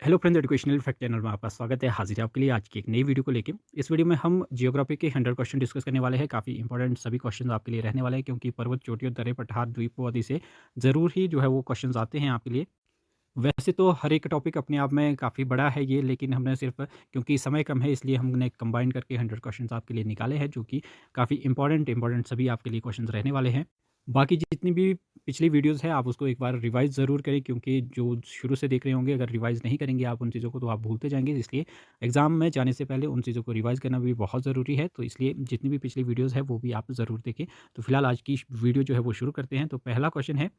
Hello friends, educational fact channel में आपका स्वागत है। हाजिर है आपके लिए आज की एक नई वीडियो को लेके। इस वीडियो में हम जियोग्राफी के 100 क्वेश्चन डिस्कस करने वाले हैं। काफ़ी इंपॉर्टेंट सभी क्वेश्चन आपके लिए रहने वाले हैं, क्योंकि पर्वत, चोटियों, दर्रे, पठार, द्वीपों आदि से ज़रूर ही जो है वो क्वेश्चन आते हैं आपके लिए। वैसे तो हर एक टॉपिक अपने आप में काफ़ी बड़ा है ये, लेकिन हमने सिर्फ क्योंकि समय कम है इसलिए हमने कंबाइन करके 100 क्वेश्चन आपके लिए निकाले हैं, जो कि काफ़ी इंपॉर्टेंट सभी आपके लिए क्वेश्चन रहने वाले हैं। बाकी जितनी भी पिछली वीडियोज़ हैं आप उसको एक बार रिवाइज़ ज़रूर करें, क्योंकि जो शुरू से देख रहे होंगे अगर रिवाइज़ नहीं करेंगे आप उन चीज़ों को तो आप भूलते जाएँगे। इसलिए एग्ज़ाम में जाने से पहले उन चीज़ों को रिवाइज़ करना भी बहुत ज़रूरी है। तो इसलिए जितनी भी पिछली वीडियोज़ हैं वो भी आप ज़रूर देखें। तो फिलहाल आज की वीडियो जो है वो शुरू करते हैं। तो पहला क्वेश्चन है,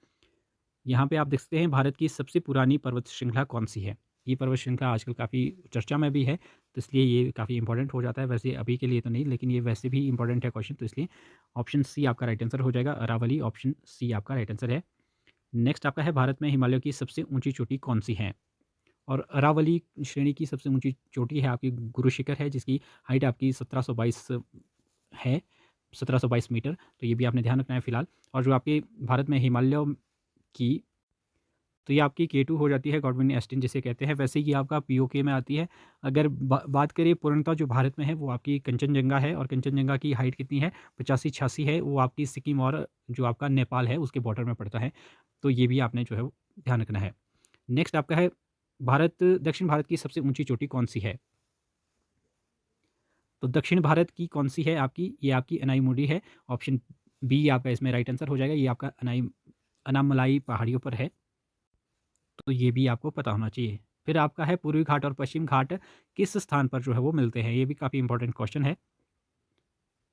यहाँ पे आप देख सकते हैं, भारत की सबसे पुरानी पर्वत श्रृंखला कौन-सी है? ये पर्वत श्रृंखला आजकल काफ़ी चर्चा में भी है, तो इसलिए ये काफ़ी इंपॉर्टेंट हो जाता है। वैसे अभी के लिए तो नहीं, लेकिन ये वैसे भी इंपॉर्टेंट है क्वेश्चन, तो इसलिए ऑप्शन सी आपका राइट आंसर हो जाएगा। अरावली, ऑप्शन सी आपका राइट आंसर है। नेक्स्ट आपका है, भारत में हिमालय की सबसे ऊँची चोटी कौन-सी है? और अरावली श्रेणी की सबसे ऊँची चोटी है आपकी गुरु शिखर है, जिसकी हाइट आपकी 1722 है, 1722 मीटर। तो ये भी आपने ध्यान रखना है फिलहाल। और जो आपके भारत में हिमालय की, तो ये आपकी K2 हो जाती है, गॉडविन एस्टीन जिसे कहते हैं। वैसे ये आपका पीओके में आती है। अगर बात करें पूर्णतः जो भारत में है वो आपकी कंचनजंगा है, और कंचनजंगा की हाइट कितनी है, 85-86 है। वो आपकी सिक्किम और जो आपका नेपाल है उसके बॉर्डर में पड़ता है। तो ये भी आपने जो है वो ध्यान रखना है। नेक्स्ट आपका है, दक्षिण भारत की सबसे ऊंची चोटी कौन सी है? तो दक्षिण भारत की कौन सी है आपकी? ये आपकी अनाईमुडी है। ऑप्शन बी आपका इसमें राइट आंसर हो जाएगा। ये आपका अनामलाई पहाड़ियों पर है, तो ये भी आपको पता होना चाहिए। फिर आपका है, पूर्वी घाट और पश्चिम घाट किस स्थान पर जो है वो मिलते हैं? ये भी काफ़ी इंपॉर्टेंट क्वेश्चन है।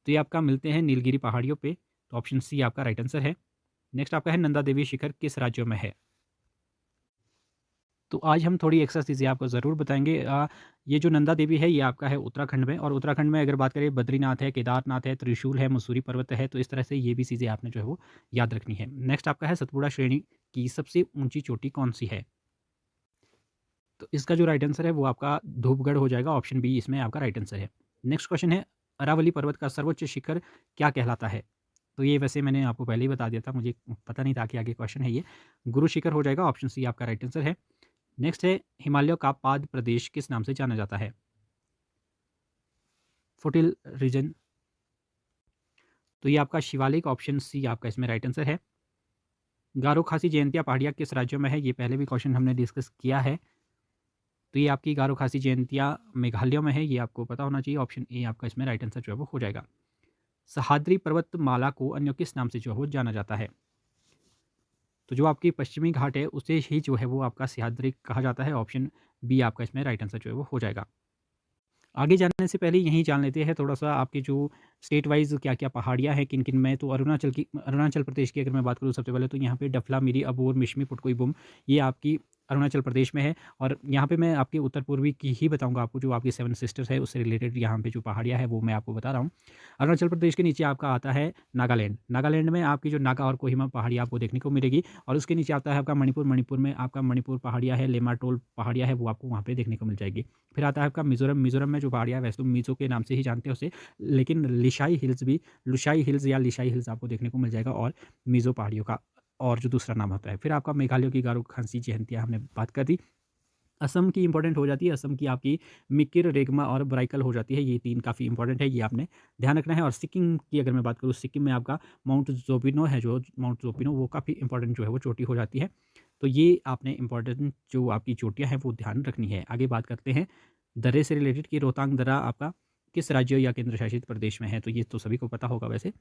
तो ये आपका मिलते हैं नीलगिरी पहाड़ियों पे, तो ऑप्शन सी आपका राइट आंसर है। नेक्स्ट आपका है, नंदा देवी शिखर किस राज्यों में है? तो आज हम थोड़ी एक्स्ट्रा चीज़ें आपको ज़रूर बताएँगे। ये जो नंदा देवी है ये आपका है उत्तराखंड में, और उत्तराखंड में अगर बात करें, बद्रीनाथ है, केदारनाथ है, त्रिशूल है, मसूरी पर्वत है, तो इस तरह से ये भी चीज़ें आपने जो है वो याद रखनी है। नेक्स्ट आपका है, सतपुड़ा श्रेणी की सबसे ऊँची चोटी कौन-सी है? तो इसका जो राइट आंसर है वो आपका धूपगढ़ हो जाएगा। ऑप्शन बी इसमें आपका राइट आंसर है। नेक्स्ट क्वेश्चन है, अरावली पर्वत का सर्वोच्च शिखर क्या कहलाता है? तो ये वैसे मैंने आपको पहले ही बता दिया था, मुझे पता नहीं था कि आगे क्वेश्चन है ये। गुरु शिखर हो जाएगा। ऑप्शन सी आपका राइट आंसर है। नेक्स्ट है, हिमालय का पाद प्रदेश किस नाम से जाना जाता है? फुटिल रीजन। तो ये आपका शिवालिक, ऑप्शन सी आपका इसमें राइट आंसर है। गारो खासी जयंतिया पहाड़ियाँ किस राज्यों में है? ये पहले भी क्वेश्चन हमने डिस्कस किया है। तो ये आपकी गारो खासी जयंतिया मेघालय में है, ये आपको पता होना चाहिए। ऑप्शन ए आपका इसमें राइट आंसर जो है वो हो जाएगा। सह्याद्री पर्वतमाला को अन्य किस नाम से जो है वो जाना जाता है? तो जो आपकी पश्चिमी घाट है उसे ही जो है वो आपका सह्याद्री कहा जाता है। ऑप्शन बी आपका इसमें राइट आंसर जो है वो हो जाएगा। आगे जानने से पहले यहीं जान लेते हैं थोड़ा-सा आपके जो स्टेट वाइज़ क्या-क्या पहाड़ियाँ हैं, किन-किन में। तो अरुणाचल प्रदेश की अगर मैं बात करूँ सबसे पहले, तो यहाँ पे डफला, मिरी, अबोर, मिशमी, पुटकुई बुम, ये आपकी अरुणाचल प्रदेश में है। और यहाँ पे मैं आपके उत्तर पूर्वी की ही बताऊँगा आपको, जो आपकी सेवन सिस्टर्स है उससे रिलेटेड यहाँ पे जो पहाड़ियाँ हैं वो मैं आपको बता रहा हूँ। अरुणाचल प्रदेश के नीचे आपका आता है नागालैंड। नागालैंड में आपकी जो नागा और कोहिमा पहाड़ियाँ आपको देखने को मिलेगी, और उसके नीचे आता है आपका मणिपुर। मणिपुर में आपका मणिपुर पहाड़ियाँ है, लेमाटोल पहाड़ियाँ है, वो आपको वहाँ पे देखने को मिल जाएगी। फिर आता है आपका मिज़ोरम। मिज़ोरम में जो पहाड़ियाँ, वैसे तो मिज़ो के नाम से ही जानते हैं उसे, लेकिन लुशाई हिल्स या लिशाई हिल्स आपको देखने को मिल जाएगा, और मिज़ो पहाड़ियों का और जो दूसरा नाम होता है। फिर आपका मेघालय की गारो खासी जयंतिया हमने बात कर दी। असम की इंपॉर्टेंट हो जाती है। असम की आपकी मिकिर, रेगमा और ब्राइकल हो जाती है। ये 3 काफ़ी इंपॉर्टेंट है, ये आपने ध्यान रखना है। और सिक्किम की अगर मैं बात करूँ, सिक्किम में आपका माउंट जोबिनो है, जो माउंट जोबिनो वो काफ़ी इंपॉर्टेंट जो है वो चोटी हो जाती है। तो ये आपने इंपॉर्टेंट जो आपकी चोटियाँ हैं वो ध्यान रखनी है। आगे बात करते हैं दर्रे से रिलेटेड, कि रोहतांग दर्रा आपका किस राज्य या केंद्र शासित प्रदेश में है? तो ये तो सभी को पता होगा वैसे।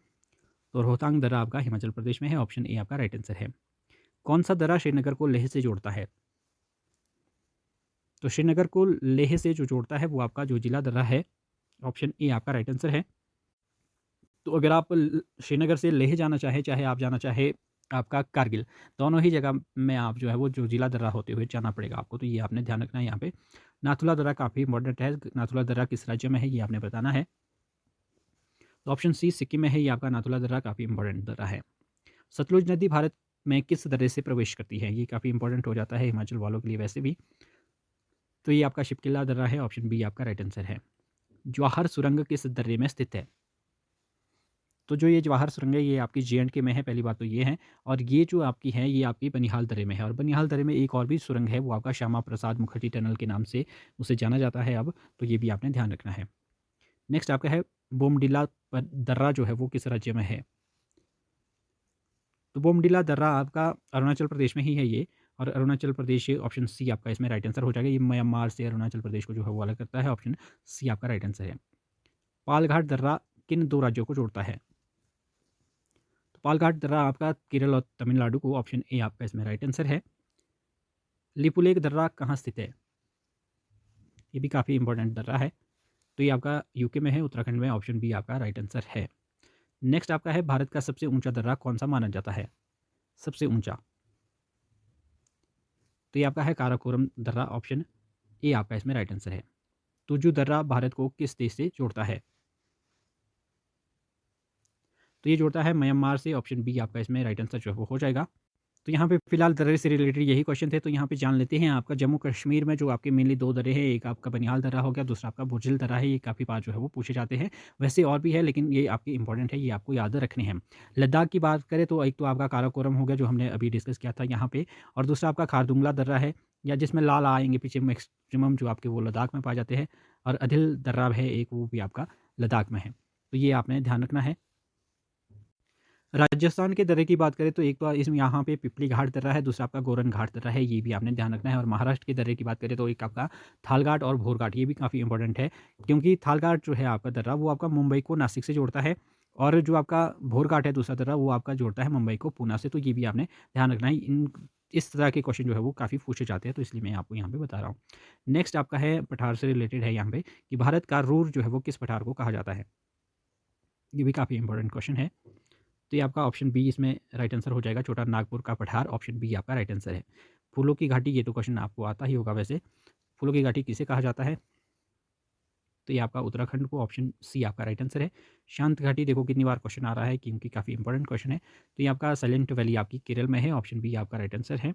तो रोहतांग दर्रा आपका हिमाचल प्रदेश में है। ऑप्शन ए आपका राइट आंसर है। कौन सा दर्रा श्रीनगर को लेह से जोड़ता है? तो श्रीनगर को लेह से जो जोड़ता है वो आपका जो जिला दर्रा है, ऑप्शन ए आपका राइट आंसर है। तो अगर आप श्रीनगर से लेह जाना चाहे, चाहे आप जाना चाहे आपका कारगिल, दोनों ही जगह में आप जो है वो जो जिला दर्रा होते हुए जाना पड़ेगा आपको। तो ये आपने ध्यान रखना है। यहाँ पे नाथुला दर्रा काफ़ी इंपॉर्टेंट है। नाथुला दर्रा किस राज्य में है ये आपने बताना है। तो ऑप्शन सी सिक्किम में है, ये आपका नाथुला दर्रा काफ़ी इंपॉर्टेंट दर्रा है। सतलुज नदी भारत में किस दर्रे से प्रवेश करती है? ये काफ़ी इंपॉर्टेंट हो जाता है हिमाचल वालों के लिए वैसे भी। तो ये आपका शिपकिला दर्रा है। ऑप्शन बी आपका राइट आंसर है। जवाहर सुरंग किस दर्रे में स्थित है? तो जो ये जवाहर सुरंग है ये आपकी जे&के में है, पहली बात तो ये है। और ये जो आपकी है ये आपकी बनिहाल दर्रे में है, और बनिहाल दर्रे में एक और भी सुरंग है, वो आपका श्यामा प्रसाद मुखर्जी टनल के नाम से उसे जाना जाता है अब, तो ये भी आपने ध्यान रखना है। नेक्स्ट आपका है बोमडिला दर्रा जो है वो किस राज्य में है? तो बोमडिला दर्रा आपका अरुणाचल प्रदेश में ही है ये, और अरुणाचल प्रदेश ऑप्शन सी आपका इसमें राइट आंसर हो जाएगा। ये म्यांमार से अरुणाचल प्रदेश को जो है वो अलग करता है, ऑप्शन सी आपका राइट आंसर है। पालघाट दर्रा किन 2 राज्यों को जोड़ता है? तो पालघाट दर्रा आपका केरल और तमिलनाडु को, ऑप्शन ए आपका इसमें राइट आंसर है। लिपुलेख दर्रा कहाँ स्थित है? ये भी काफ़ी इंपॉर्टेंट दर्रा है, तो ये आपका यूके में है, उत्तराखंड में, ऑप्शन बी आपका राइट आंसर है। नेक्स्ट आपका है भारत का सबसे ऊंचा दर्रा कौन सा माना जाता है? सबसे ऊंचा, तो ये आपका है काराकोरम दर्रा, ऑप्शन ए आपका इसमें राइट आंसर है। तुजू दर्रा भारत को किस देश से जोड़ता है? तो ये जोड़ता है म्यांमार से, ऑप्शन बी आपका इसमें राइट आंसर जो है वो हो जाएगा। तो यहाँ पे फिलहाल दर्रे से रिलेटेड यही क्वेश्चन थे, तो यहाँ पे जान लेते हैं आपका जम्मू कश्मीर में जो आपके मेनली 2 दर्रे हैं, एक आपका बनिहाल दर्रा हो गया, दूसरा आपका बुरजिल दर्रा है, ये काफ़ी बार जो है वो पूछे जाते हैं। वैसे और भी है लेकिन ये आपके इंपॉर्टेंट है, ये आपको याद रखने हैं। लद्दाख की बात करें तो एक तो आपका काराकोरम हो गया जो हमने अभी डिस्कस किया था यहाँ पे, और दूसरा आपका खारदुंगला दर्रा है, या जिसमें लाल आएंगे पीछे मैक्सिमम जो आपके वो लद्दाख में पाए जाते हैं, और अदिल दर्रा है एक, वो भी आपका लद्दाख में है। तो ये आपने ध्यान रखना है। राजस्थान के दर्रे की बात करें तो एक तो इसमें यहाँ पे पिपली घाट दर्रा है, दूसरा आपका गोरन घाट दर्रा है, ये भी आपने ध्यान रखना है। और महाराष्ट्र के दर्रे की बात करें तो एक आपका थालघाट और भोरघाट, ये भी काफ़ी इंपॉर्टेंट है, क्योंकि थालघाट जो है आपका दर्रा वो आपका मुंबई को नासिक से जोड़ता है, और जो आपका भोरघाट है दूसरा दर्रा वो आपका जोड़ता है मुंबई को पूना से, तो ये भी आपने ध्यान रखना है। इस तरह के क्वेश्चन जो है वो काफ़ी पूछे जाते हैं, तो इसलिए मैं आपको यहाँ पे बता रहा हूँ। नेक्स्ट आपका है पठार से रिलेटेड है यहाँ पे, कि भारत का रूर जो है वो किस पठार को कहा जाता है? ये भी काफ़ी इंपॉर्टेंट क्वेश्चन है, तो ये आपका ऑप्शन बी इसमें राइट आंसर हो जाएगा, छोटा नागपुर का पठार, ऑप्शन बी आपका राइट आंसर है। फूलों की घाटी, ये तो क्वेश्चन आपको आता ही होगा वैसे, फूलों की घाटी किसे कहा जाता है? तो ये आपका उत्तराखंड को, ऑप्शन सी आपका राइट आंसर है। शांत घाटी देखो कितनी बार क्वेश्चन आ रहा है, क्योंकि काफ़ी इंपॉर्टेंट क्वेश्चन है, तो ये आपका साइलेंट वैली आपकी केरल में है, ऑप्शन बी आपका राइट आंसर है।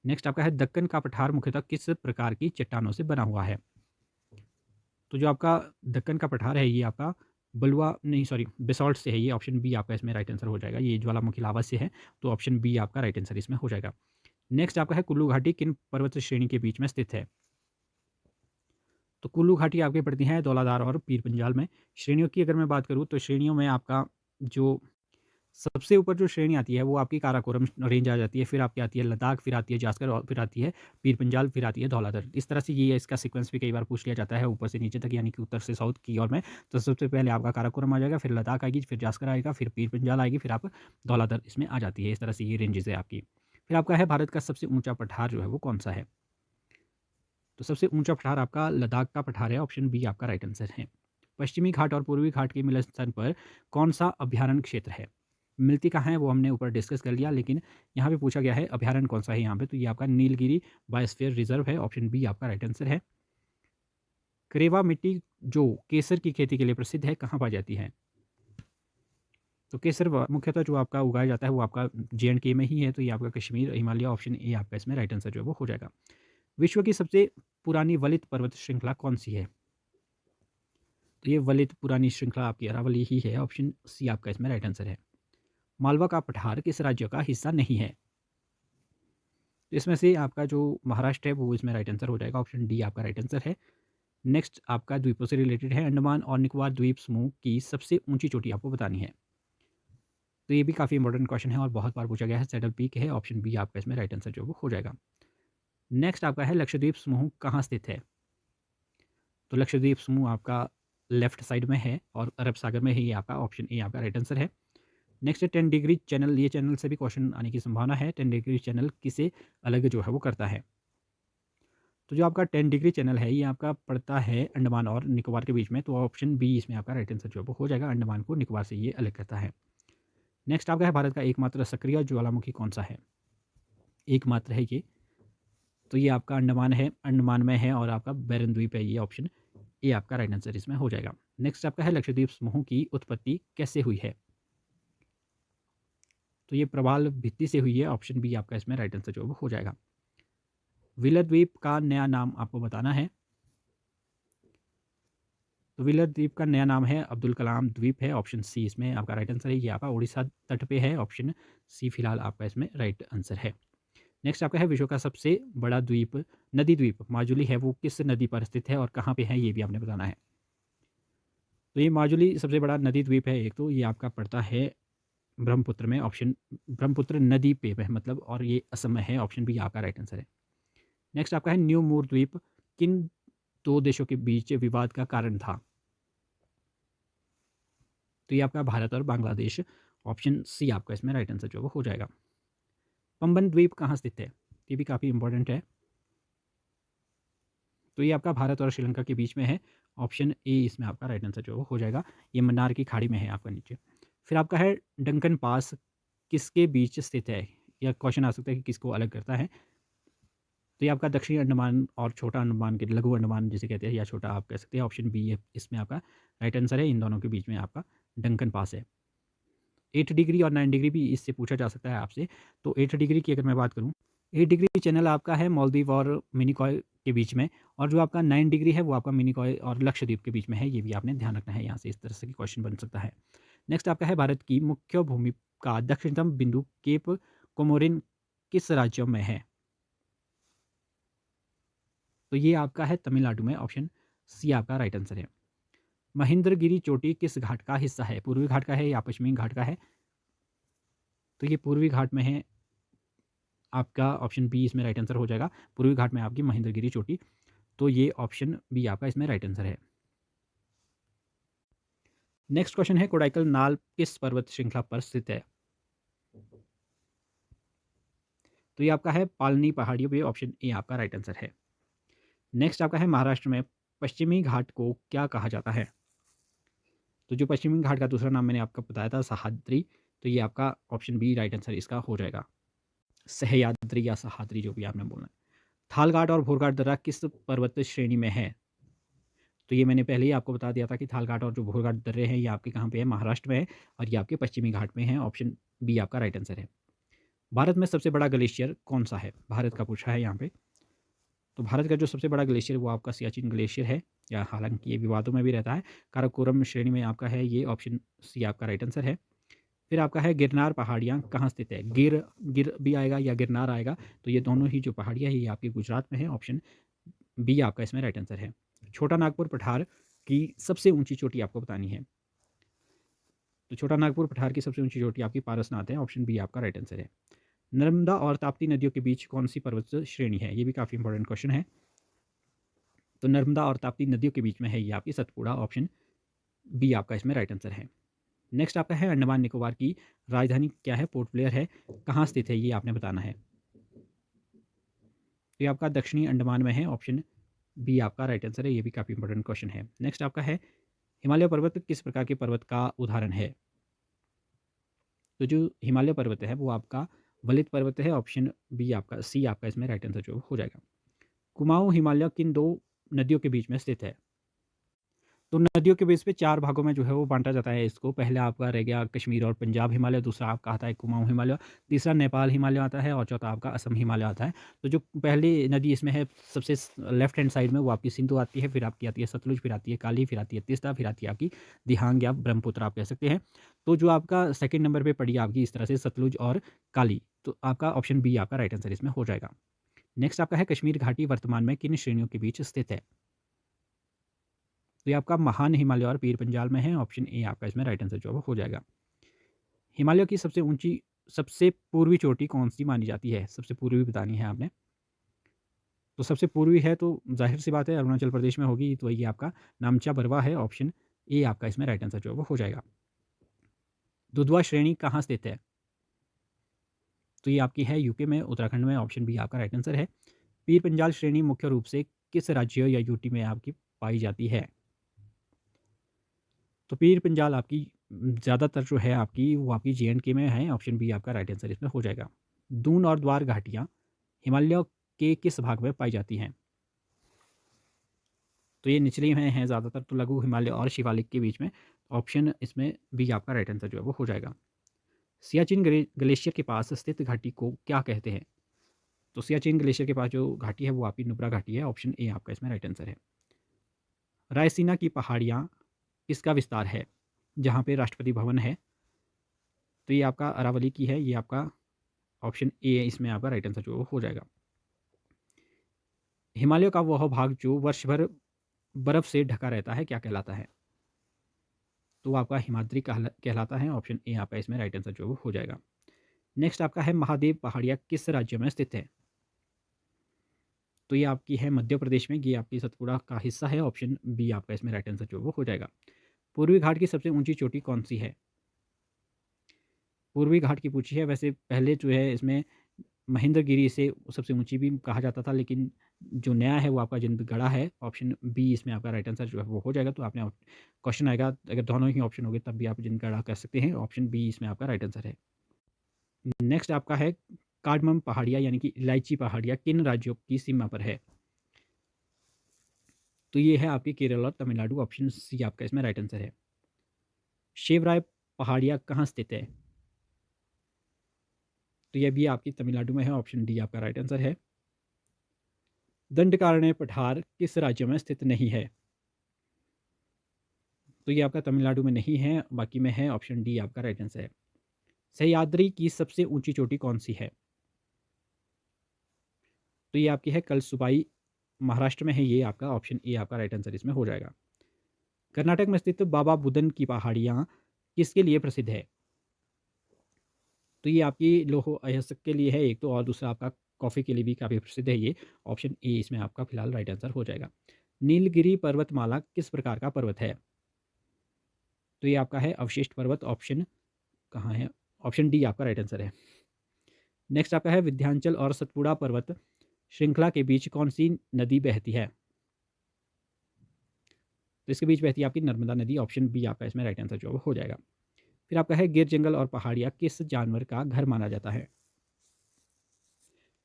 नेक्स्ट आपका है दक्कन का पठार मुख्यतः किस प्रकार की चट्टानों से बना हुआ है? तो जो आपका दक्कन का पठार है ये आपका बलुआ नहीं सॉरी बेसॉल्ट से है, ये ऑप्शन बी आपका इसमें राइट आंसर हो जाएगा। ये ज्वालामुखी लावा से है, तो ऑप्शन बी आपका राइट आंसर इसमें हो जाएगा। नेक्स्ट आपका है कुल्लू घाटी किन पर्वत श्रेणी के बीच में स्थित है? तो कुल्लू घाटी आपकी पड़ती है धौलाधार और पीर पंजाल में। श्रेणियों की अगर मैं बात करूँ तो श्रेणियों में आपका जो सबसे ऊपर जो श्रेणी आती है वो आपकी काराकोरम रेंज आ जाती है, फिर आपकी आती है लद्दाख, फिर आती है जास्कर, और फिर आती है पीर पंजाल, फिर आती है धौलाधर। इस तरह से ये इसका सीक्वेंस भी कई बार पूछ लिया जाता है ऊपर से नीचे तक, यानी कि उत्तर से साउथ की ओर में। तो सबसे पहले आपका काराकोरम आ जाएगा, फिर लद्दाख आएगी, फिर जास्कर आएगा, फिर पीर पंजाल आएगी, फिर आप धौलाधर इसमें आ जाती है। इस तरह से ये रेंजेस है आपकी। फिर आपका है भारत का सबसे ऊंचा पठार जो है वो कौन सा है? तो सबसे ऊंचा पठार आपका लद्दाख का पठार है, ऑप्शन बी आपका राइट आंसर है। पश्चिमी घाट और पूर्वी घाट के मिलन स्थान पर कौन सा अभ्यारण्य क्षेत्र है? मिलती कहाँ है वो हमने ऊपर डिस्कस कर लिया, लेकिन यहाँ पे पूछा गया है अभ्यारण्य कौन सा है यहाँ पे, तो ये आपका नीलगिरी बायोस्फीयर रिजर्व है, ऑप्शन बी आपका राइट आंसर है। करेवा मिट्टी जो केसर की खेती के लिए प्रसिद्ध है कहाँ पाई जाती है? तो केसर मुख्यतः जो आपका उगाया जाता है वो आपका जे&के में ही है, तो ये आपका कश्मीर हिमालय, ऑप्शन ए आपका इसमें राइट आंसर जो है वो हो जाएगा। विश्व की सबसे पुरानी वलित पर्वत श्रृंखला कौन सी है? तो ये वलित पुरानी श्रृंखला आपकी अरावली ही है, ऑप्शन सी आपका इसमें राइट आंसर है। मालवा का पठार किस राज्य का हिस्सा नहीं है? तो इसमें से आपका जो महाराष्ट्र है वो इसमें राइट आंसर हो जाएगा, ऑप्शन डी आपका राइट आंसर है। नेक्स्ट आपका द्वीपों से रिलेटेड है, अंडमान और निकोबार द्वीप समूह की सबसे ऊंची चोटी आपको बतानी है। तो ये भी काफ़ी इंपॉर्टेंट क्वेश्चन है और बहुत बार पूछा गया है, सैडल पीक है, ऑप्शन बी आपका इसमें राइट आंसर जो वो हो जाएगा। नेक्स्ट आपका है लक्षद्वीप समूह कहाँ स्थित है? तो लक्षद्वीप समूह आपका लेफ्ट साइड में है और अरब सागर में है, ये आपका ऑप्शन ए आपका राइट आंसर है। नेक्स्ट है 10 डिग्री चैनल, ये चैनल से भी क्वेश्चन आने की संभावना है। 10 डिग्री चैनल किसे अलग जो है वो करता है? तो जो आपका 10 डिग्री चैनल है ये आपका पड़ता है अंडमान और निकोबार के बीच में, तो ऑप्शन बी इसमें आपका राइट आंसर जो है वो हो जाएगा, अंडमान को निकोबार से ये अलग करता है। नेक्स्ट आपका है भारत का एकमात्र सक्रिय ज्वालामुखी कौन सा है? एकमात्र है ये, तो ये आपका अंडमान है, अंडमान में है, और आपका बैरन द्वीप है, ये ऑप्शन ए आपका राइट आंसर इसमें हो जाएगा। नेक्स्ट आपका है लक्षद्वीप समूह की उत्पत्ति कैसे हुई है? तो ये प्रवाल भित्ति से हुई है, ऑप्शन बी आपका इसमें राइट आंसर जो हो जाएगा। व्हीलर द्वीप का नया नाम आपको बताना है। तो व्हीलर द्वीप का नया नाम है अब्दुल कलाम द्वीप है, ऑप्शन सी इसमें आपका राइट आंसर है। ये आपका उड़ीसा तट पे है, ऑप्शन सी फिलहाल आपका इसमें राइट आंसर है। नेक्स्ट आपका है विश्व का सबसे बड़ा द्वीप, नदी द्वीप माजुली है, वो किस नदी पर स्थित है और कहाँ पे है, ये भी आपने बताना है। तो ये माजुली सबसे बड़ा नदी द्वीप है एक, तो ये आपका पड़ता है ब्रह्मपुत्र में, ऑप्शन ब्रह्मपुत्र नदी पे है मतलब, और ये असम में है, ऑप्शन बी आपका राइट आंसर है। नेक्स्ट आपका है न्यू मूर द्वीप किन दो देशों के बीच विवाद का कारण था। तो ये आपका भारत और बांग्लादेश, ऑप्शन सी आपका इसमें राइट आंसर जो हो जाएगा। पंबन द्वीप कहाँ स्थित है, ये भी काफ़ी इंपॉर्टेंट है। तो ये आपका भारत और श्रीलंका के बीच में है, ऑप्शन ए इसमें आपका राइट आंसर जो हो जाएगा। ये मन्नार की खाड़ी में है आपका नीचे। फिर आपका है डंकन पास किसके बीच स्थित है, या क्वेश्चन आ सकता है कि किसको अलग करता है। तो ये आपका दक्षिणी अंडमान और छोटा अंडमान के, लघु अंडमान जिसे कहते हैं, या छोटा आप कह सकते हैं, ऑप्शन बी है इसमें आपका राइट आंसर है। इन दोनों के बीच में आपका डंकन पास है। 8 डिग्री और 9 डिग्री भी इससे पूछा जा सकता है आपसे। तो 8 डिग्री की अगर मैं बात करूँ, 8 डिग्री चैनल आपका है मालदीव और मिनिकॉय के बीच में, और जो आपका 9 डिग्री है वो आपका मिनिकॉय और लक्षद्वीप के बीच में है। ये भी आपने ध्यान रखना है, यहाँ से इस तरह से की क्वेश्चन बन सकता है। नेक्स्ट आपका है भारत की मुख्य भूमि का दक्षिणतम बिंदु केप कोमोरिन किस राज्य में है। तो ये आपका है तमिलनाडु में, ऑप्शन सी आपका राइट आंसर है। महेंद्रगिरी चोटी किस घाट का हिस्सा है, पूर्वी घाट का है या पश्चिमी घाट का है। तो ये पूर्वी घाट में है, आपका ऑप्शन बी इसमें राइट आंसर हो जाएगा। पूर्वी घाट में आपकी महेंद्रगिरी चोटी, तो ये ऑप्शन बी आपका इसमें राइट आंसर है। नेक्स्ट क्वेश्चन है कोडाइकल नाल किस पर्वत श्रृंखला पर स्थित है। तो ये आपका है पालनी पहाड़ियों पे, ऑप्शन ए आपका राइट आंसर है। नेक्स्ट आपका है महाराष्ट्र में पश्चिमी घाट को क्या कहा जाता है। तो जो पश्चिमी घाट का दूसरा नाम मैंने आपको बताया था सह्याद्री, तो ये आपका ऑप्शन बी राइट आंसर इसका हो जाएगा। सह्याद्री या सह्याद्री जो भी आपने बोलना है। थालघाट और भोरघाट दर्रा किस पर्वत श्रेणी में है। तो ये मैंने पहले ही आपको बता दिया था कि थालघाट और जो भोरघाट दर्रे हैं ये आपके कहाँ पे है, महाराष्ट्र में है, और ये आपके पश्चिमी घाट में है, ऑप्शन बी आपका राइट आंसर है। भारत में सबसे बड़ा ग्लेशियर कौन सा है, भारत का पूछा है यहाँ पे। तो भारत का जो सबसे बड़ा ग्लेशियर वो आपका सियाचिन ग्लेशियर है, या हालांकि ये विवादों में भी रहता है, काराकोरम श्रेणी में आपका है, ये ऑप्शन सी आपका राइट आंसर है। फिर आपका है गिरनार पहाड़ियाँ कहाँ स्थित है, गिर गिर भी आएगा या गिरनार आएगा, तो ये दोनों ही जो पहाड़ियाँ है ये आपके गुजरात में है, ऑप्शन बी आपका इसमें राइट आंसर है। छोटा नागपुर पठार की सबसे ऊंची चोटी आपको बतानी है। तो छोटा नागपुर पठार की सबसे ऊंची चोटी आपकी पारसनाथ है, ऑप्शन बी आपका राइट आंसर है। नर्मदा और ताप्ती नदियों के बीच कौन सी पर्वत श्रेणी है, ये भी काफ़ी इंपॉर्टेंट क्वेश्चन है। तो नर्मदा और ताप्ती नदियों के बीच में है ये आपकी सतपुड़ा, ऑप्शन बी आपका इसमें राइट आंसर है। नेक्स्ट आपका है अंडमान निकोबार की राजधानी क्या है, पोर्ट ब्लेयर है, कहाँ स्थित है, ये आपने बताना है। तो ये आपका दक्षिणी अंडमान में है, ऑप्शन बी आपका राइट आंसर है। ये भी काफ़ी इंपॉर्टेंट क्वेश्चन है। नेक्स्ट आपका है हिमालय पर्वत किस प्रकार के पर्वत का उदाहरण है। तो जो हिमालय पर्वत है वो आपका वलित पर्वत है, ऑप्शन बी आपका सी आपका इसमें राइट आंसर जो हो जाएगा। कुमाऊं हिमालय किन दो नदियों के बीच में स्थित है। तो नदियों के बेस पे 4 भागों में जो है वो बाँटा जाता है इसको। पहला आपका रह गया कश्मीर और पंजाब हिमालय, दूसरा आपका आता है कुमाऊँ हिमालय, तीसरा नेपाल हिमालय आता है, और चौथा आपका असम हिमालय आता है। तो जो पहली नदी इसमें है सबसे लेफ्ट हैंड साइड में वो आपकी सिंधु आती है, फिर आपकी आती है सतलुज, फिर आती है काली, फिर आती है तीस्ता, फिर आती है आपकी दिहांग या ब्रह्मपुत्र आप कह सकते हैं। तो जो आपका सेकंड नंबर पे पड़ी आपकी इस तरह से सतलुज और काली, तो आपका ऑप्शन बी आपका राइट आंसर इसमें हो जाएगा। नेक्स्ट आपका है कश्मीर घाटी वर्तमान में किन श्रेणियों के बीच स्थित है। तो ये आपका महान हिमालय और पीर पंजाल में है, ऑप्शन ए आपका इसमें राइट आंसर जो हो जाएगा। हिमालय की सबसे ऊंची सबसे पूर्वी चोटी कौन सी मानी जाती है, सबसे पूर्वी बतानी है आपने। तो सबसे पूर्वी है तो जाहिर सी बात है अरुणाचल प्रदेश में होगी, तो ये आपका नामचा बरवा है, ऑप्शन ए आपका इसमें राइट आंसर जो हो जाएगा। दुधवा श्रेणी कहाँ स्थित है। तो ये आपकी है यूके में, उत्तराखंड में, ऑप्शन बी आपका राइट आंसर है। पीर पंजाल श्रेणी मुख्य रूप से किस राज्य या यूटी में आपकी पाई जाती है। तो पीर पंजाल आपकी ज़्यादातर जो है आपकी वो आपकी JNK में है, ऑप्शन बी आपका राइट आंसर इसमें हो जाएगा। दून और द्वार घाटियाँ हिमालय के किस भाग में पाई जाती हैं। तो ये निचली में है ज़्यादातर, तो लघु हिमालय और शिवालिक के बीच में, ऑप्शन इसमें बी आपका राइट आंसर जो है वो हो जाएगा। सियाचिन ग्लेशियर के पास स्थित घाटी को क्या कहते हैं। तो सियाचिन ग्लेशियर के पास जो घाटी है वो आपकी नुब्रा घाटी है, ऑप्शन ए आपका इसमें राइट आंसर है। रायसीना की पहाड़ियाँ किसका विस्तार है, जहाँ पे राष्ट्रपति भवन है? तो ये आपका अरावली की है, ये आपका ऑप्शन ए है, इसमें आपका राइट आंसर जो हो जाएगा। हिमालय का वह भाग जो वर्ष भर बर्फ़ से ढका रहता है, क्या कहलाता है? तो आपका हिमाद्री कहलाता है, ऑप्शन ए आपका इसमें राइट आंसर जो हो जाएगा। नेक्स्ट आपका है महादेव पहाड़ियाँ किस राज्य में स्थित है? तो ये आपकी है मध्य प्रदेश में, ये आपकी सतपुड़ा का हिस्सा है, ऑप्शन बी आपका इसमें राइट आंसर जो वो हो जाएगा। पूर्वी घाट की सबसे ऊंची चोटी कौन सी है? पूर्वी घाट की पूछी है, वैसे पहले जो है इसमें महेंद्रगिरी से सबसे ऊंची भी कहा जाता था, लेकिन जो नया है वो आपका जिंदगढ़ा है, ऑप्शन बी इसमें आपका राइट आंसर जो है वो हो जाएगा। तो आपने क्वेश्चन आएगा अगर दोनों ही ऑप्शन होंगे तब भी आप जिंदगढ़ा कर सकते हैं, ऑप्शन बी इसमें आपका राइट आंसर है। नेक्स्ट आपका है कार्डमम पहाड़ियाँ यानी कि इलायची पहाड़ियाँ किन राज्यों की सीमा पर है? तो ये है आपकी केरल और तमिलनाडु, ऑप्शन सी आपका इसमें राइट आंसर है। शिवराय पहाड़ियाँ कहाँ स्थित है? तो ये भी आपकी तमिलनाडु में है, ऑप्शन डी आपका राइट आंसर है। दंडकारण्य पठार किस राज्य में स्थित नहीं है? तो ये आपका तमिलनाडु में नहीं है, बाकी में है, ऑप्शन डी आपका राइट आंसर है। सह्याद्री की सबसे ऊंची चोटी कौन सी है? तो ये आपकी है कलसुबाई, महाराष्ट्र में है, ये आपका ऑप्शन ए आपका राइट आंसर इसमें हो जाएगा। कर्नाटक में स्थित बाबा बुदन की पहाड़ियाँ किसके लिए प्रसिद्ध है? तो ये आपकी लोह अयस्क के लिए है एक तो, और दूसरा आपका कॉफ़ी के लिए भी काफ़ी प्रसिद्ध है ये, ऑप्शन ए इसमें आपका फिलहाल राइट आंसर हो जाएगा। नीलगिरी पर्वतमाला किस प्रकार का पर्वत है? तो ये आपका है अवशिष्ट पर्वत, ऑप्शन कहाँ है, ऑप्शन डी आपका राइट आंसर है। नेक्स्ट आपका है विंध्याचल और सतपुड़ा पर्वत श्रृंखला के बीच कौन सी नदी बहती है? तो इसके बीच बहती है आपकी नर्मदा नदी, ऑप्शन बी आपका इसमें राइट आंसर जो हो जाएगा। फिर आपका है गिर जंगल और पहाड़ियाँ किस जानवर का घर माना जाता है?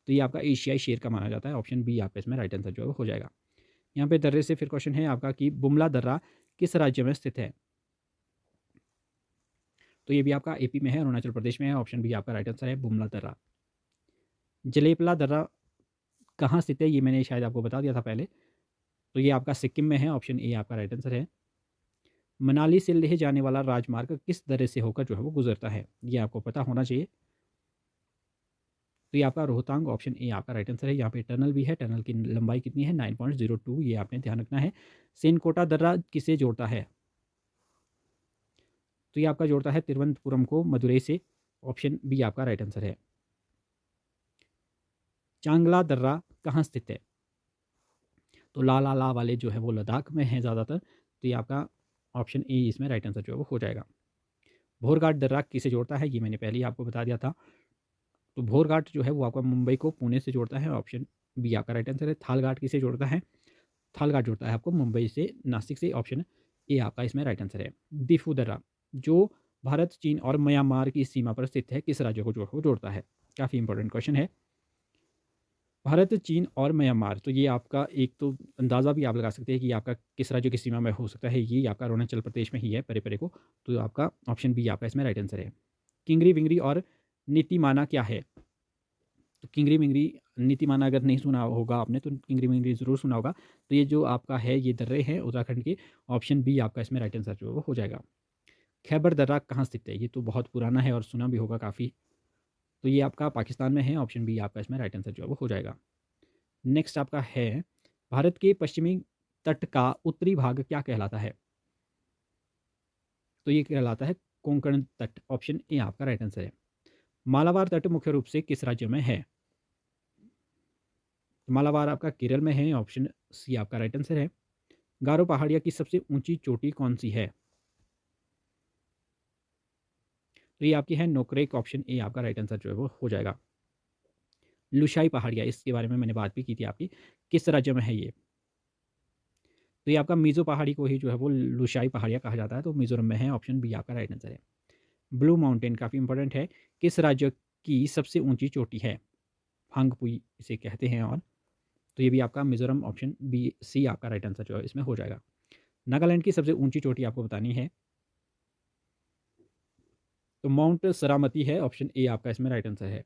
तो ये आपका एशियाई शेर का माना जाता है, ऑप्शन बी आपका इसमें राइट आंसर जो हो जाएगा। यहाँ पे दर्रे से फिर क्वेश्चन है आपका कि बुमला दर्रा किस राज्य में स्थित है? तो ये भी आपका एपी में है, अरुणाचल प्रदेश में है, ऑप्शन बी आपका राइट आंसर है बुमला दर्रा। जलेपला दर्रा कहाँ स्थित है, ये मैंने शायद आपको बता दिया था पहले, तो ये आपका सिक्किम में है, ऑप्शन ए आपका राइट आंसर है। मनाली से लेह जाने वाला राजमार्ग किस दर्रे से होकर जो है वो गुजरता है, ये आपको पता होना चाहिए। तो ये आपका रोहतांग, ऑप्शन ए आपका राइट आंसर है। यहाँ पे टनल भी है, टनल की लंबाई कितनी है 9.02, ये आपने ध्यान रखना है। सेनकोटा दर्रा किसे जोड़ता है? तो ये आपका जोड़ता है तिरुवनंतपुरम को मदुरई से, ऑप्शन बी आपका राइट आंसर है। चांगला दर्रा कहाँ स्थित है? तो ला ला ला वाले जो है वो लद्दाख में है ज़्यादातर, तो ये आपका ऑप्शन ए इसमें राइट आंसर जो है वो हो जाएगा। भोरघाट दर्रा किसे जोड़ता है, ये मैंने पहले ही आपको बता दिया था। तो भोरघाट जो है वो आपका मुंबई को पुणे से जोड़ता है, ऑप्शन बी आपका राइट आंसर है। थालघाट किसे जोड़ता है? थालघाट जोड़ता है आपको मुंबई से, नासिक से, ऑप्शन ए आपका इसमें राइट आंसर है। दिफू दर्रा जो भारत, चीन और म्यांमार की सीमा पर स्थित है किस राज्य को जोड़ता है? काफ़ी इंपॉर्टेंट क्वेश्चन है। भारत, चीन और म्यांमार, तो ये आपका एक तो अंदाज़ा भी आप लगा सकते हैं कि आपका किस राज्य की सीमा में हो सकता है, ये आपका अरुणाचल प्रदेश में ही है, परे परे को, तो आपका ऑप्शन बी आपका इसमें राइट आंसर है। किंगरी विंगरी और नीतिमाना क्या है? तो किंगरी मिंगरी नीतिमाना अगर नहीं सुना होगा आपने तो किंगरी मिंगरी ज़रूर सुना होगा। तो ये जो आपका है ये दर्रे हैं उत्तराखंड के, ऑप्शन बी आपका इसमें राइट आंसर जो है वो हो जाएगा। खैबर दर्रा कहाँ स्थित है? ये तो बहुत पुराना है और सुना भी होगा काफ़ी, तो ये आपका पाकिस्तान में है, ऑप्शन बी आपका इसमें राइट आंसर जो है वो हो जाएगा। नेक्स्ट आपका है भारत के पश्चिमी तट का उत्तरी भाग क्या कहलाता है? तो ये कहलाता है कोंकण तट, ऑप्शन ए आपका राइट आंसर है। मालाबार तट मुख्य रूप से किस राज्य में है? तो मालाबार आपका केरल में है, ऑप्शन सी आपका राइट आंसर है। गारो पहाड़िया की सबसे ऊंची चोटी कौन सी है? तो ये आपकी है नोकरेक, ऑप्शन ए आपका राइट आंसर जो है वो हो जाएगा। लुशाई पहाड़िया, इसके बारे में मैंने बात भी की थी आपकी, किस राज्य में है ये? तो ये आपका मिज़ो पहाड़ी को ही जो है वो लुशाई पहाड़िया कहा जाता है, तो मिज़ोरम में है, ऑप्शन बी आपका राइट आंसर है। ब्लू माउंटेन काफ़ी इंपॉर्टेंट है, किस राज्य की सबसे ऊंची चोटी है? फांगपुई इसे कहते हैं, और तो ये भी आपका मिज़ोरम, ऑप्शन बी सी आपका राइट आंसर जो है इसमें हो जाएगा। नागालैंड की सबसे ऊंची चोटी आपको बतानी है, तो माउंट सरामती है, ऑप्शन ए आपका इसमें राइट आंसर है।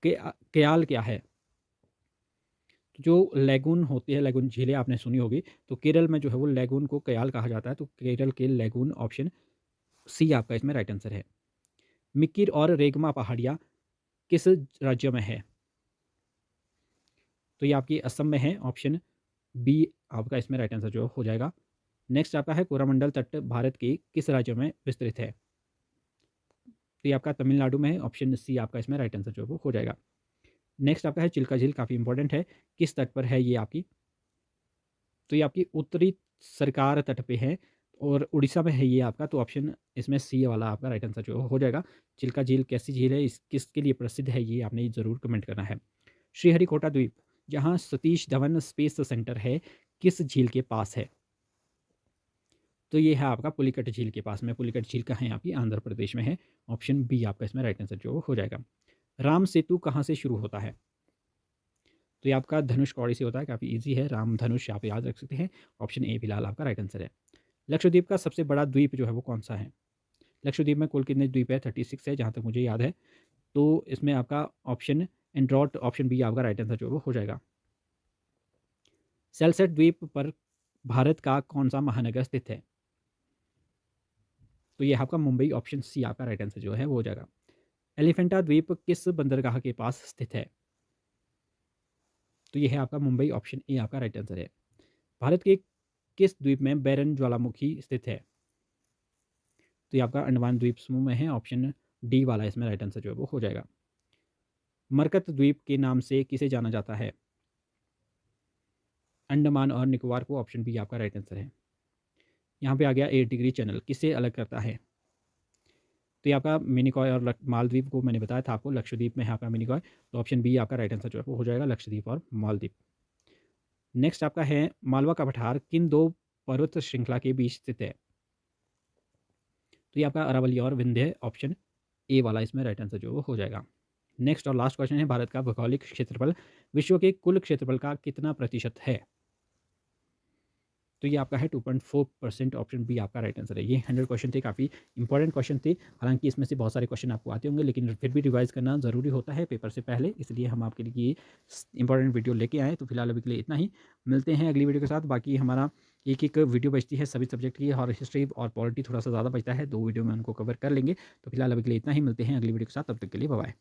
के कयाल क्या है? तो जो लैगून होती है, लैगून झीलें आपने सुनी होगी, तो केरल में जो है वो लैगून को कयाल कहा जाता है, तो केरल के लैगून ऑप्शन सी आपका इसमें राइट आंसर है। मिकिर और रेगमा पहाड़ियाँ किस राज्य में है? तो ये आपकी असम में है, ऑप्शन बी आपका इसमें राइट आंसर जो हो जाएगा। नेक्स्ट आपका है कोरामंडल तट भारत के किस राज्य में विस्तृत है? तो ये आपका तमिलनाडु में है, ऑप्शन सी आपका इसमें राइट आंसर जो हो जाएगा। नेक्स्ट आपका है चिल्का झील, काफ़ी इंपॉर्टेंट है, किस तट पर है ये आपकी? तो ये आपकी उत्तरी सरकार तट पे है और उड़ीसा में है ये आपका, तो ऑप्शन इसमें सी वाला आपका राइट आंसर जो हो जाएगा। चिल्का झील कैसी झील है, इस किसके लिए प्रसिद्ध है, ये आपने ज़रूर कमेंट करना है। श्रीहरिकोटा द्वीप, जहाँ सतीश धवन स्पेस सेंटर है, किस झील के पास है? तो ये है आपका पुलिकट झील के पास में। पुलिकट झील कहाँ है? आपकी आंध्र प्रदेश में है, ऑप्शन बी आपका इसमें राइट आंसर जो हो जाएगा। राम सेतु कहाँ से शुरू होता है? तो ये आपका धनुष कौड़ी से होता है, काफ़ी ईजी है, राम धनुष आप याद रख सकते हैं, ऑप्शन ए फिलहाल आपका राइट आंसर है। लक्षद्वीप का सबसे बड़ा द्वीप जो है वो कौन-सा है? लक्षद्वीप में कुल कितने द्वीप है? 36 है, जहाँ तक मुझे याद है। तो इसमें आपका ऑप्शन एंड्रोट, ऑप्शन बी आपका राइट आंसर जो है वो हो जाएगा। सेलसेट द्वीप पर भारत का कौन-सा महानगर स्थित है? तो ये आपका मुंबई, ऑप्शन सी आपका राइट आंसर जो है वो हो जाएगा। एलिफेंटा द्वीप किस बंदरगाह के पास स्थित है? तो ये है आपका मुंबई, ऑप्शन ए आपका राइट आंसर है। भारत के किस द्वीप में बैरन ज्वालामुखी स्थित है? तो ये आपका अंडमान द्वीप समूह में है, ऑप्शन डी वाला इसमें राइट आंसर जो है वो हो जाएगा। मरकत द्वीप के नाम से किसे जाना जाता है? अंडमान और निकोबार को, ऑप्शन बी आपका राइट आंसर है। यहाँ पे आ गया 8 डिग्री चैनल, किससे अलग करता है? तो ये आपका मिनिकॉय और मालदीव को मैंने बताया था आपको, लक्षद्वीप में है आपका मिनिकॉय, तो ऑप्शन बी आपका राइट आंसर जो है वो हो जाएगा, लक्षद्वीप और मालदीव। नेक्स्ट आपका है मालवा का पठार किन दो पर्वत श्रृंखला के बीच स्थित है? तो ये आपका अरावली और विंध्य, ऑप्शन ए वाला इसमें राइट आंसर जो हो जाएगा। नेक्स्ट और लास्ट क्वेश्चन है, भारत का भौगोलिक क्षेत्रफल विश्व के कुल क्षेत्रफल का कितना प्रतिशत है? तो ये आपका है 2.4%, ऑप्शन बी आपका राइट आंसर है। ये 100 क्वेश्चन थे, काफ़ी इंपॉर्टेंट क्वेश्चन थे। हालांकि इसमें से बहुत सारे क्वेश्चन आपको आते होंगे, लेकिन फिर भी रिवाइज करना ज़रूरी होता है पेपर से पहले, इसलिए हम आपके लिए ये इंपॉर्टेंट वीडियो लेके आए। तो फिलहाल अभी के लिए इतना ही, मिलते हैं अगली वीडियो के साथ। बाकी हमारा एक वीडियो बचती है सभी सब्जेक्ट की, और हिस्ट्री और पॉलिटी थोड़ा सा ज़्यादा बचता है, 2 वीडियो में उनको कवर कर लेंगे। तो फिलहाल अभी के लिए इतना ही, मिलते हैं अगली वीडियो के साथ, तब तक के लिए बाय बाय।